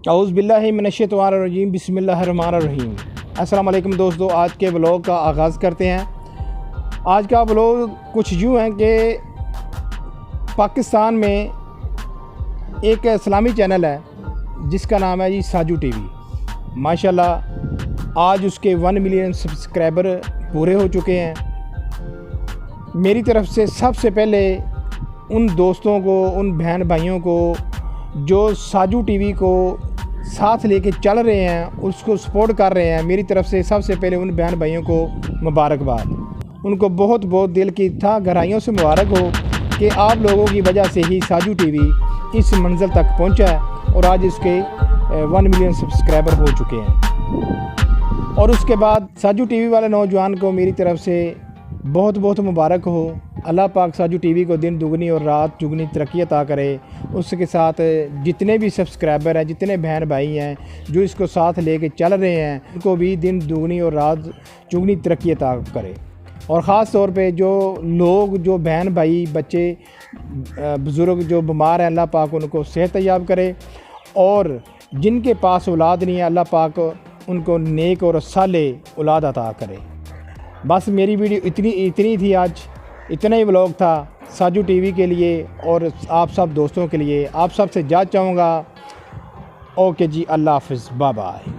औज़ु बिल्लाहि मिनश्शैतानिर्रजीम बिस्मिल्लाहिर्रहमानिर्रहीम। अस्सलाम वालेकुम दोस्तों, आज के व्लॉग का आगाज़ करते हैं। आज का व्लॉग कुछ यूँ है कि पाकिस्तान में एक इस्लामी चैनल है जिसका नाम है जी साजू टीवी। माशाल्लाह आज उसके 1 मिलियन सब्सक्राइबर पूरे हो चुके हैं। मेरी तरफ़ से सबसे पहले उन दोस्तों को, उन बहन भाइयों को जो साजू टीवी को साथ लेके चल रहे हैं, उसको सपोर्ट कर रहे हैं, मेरी तरफ़ से सबसे पहले उन बहन भाइयों को मुबारकबाद। उनको बहुत बहुत दिल की गहराइयों से मुबारक हो कि आप लोगों की वजह से ही साजू टीवी इस मंजिल तक पहुंचा है और आज इसके 1 मिलियन सब्सक्राइबर हो चुके हैं। और उसके बाद साजू टीवी वाले नौजवान को मेरी तरफ़ से बहुत बहुत मुबारक हो। अल्लाह पाक साजू टीवी को दिन दुगनी और रात चुगनी तरक्की अता करे। उसके साथ जितने भी सब्सक्राइबर हैं, जितने बहन भाई हैं जो इसको साथ लेके चल रहे हैं, उनको भी दिन दुगनी और रात चुगनी तरक्की अता करे। और ख़ास तौर पे जो लोग, जो बहन भाई, बच्चे, बुज़ुर्ग जो बीमार हैं, अल्लाह पाक उनको सेहत याब करे। और जिनके पास औलाद नहीं है, अल्लाह पाक उनको नेक और साले औलाद अता करे। बस मेरी वीडियो इतनी थी आज। इतना ही व्लॉग था साजू टीवी के लिए और आप सब दोस्तों के लिए। आप सब से इजाज़त चाहूँगा। ओके जी, अल्लाह हाफ़िज़, बाय बाय।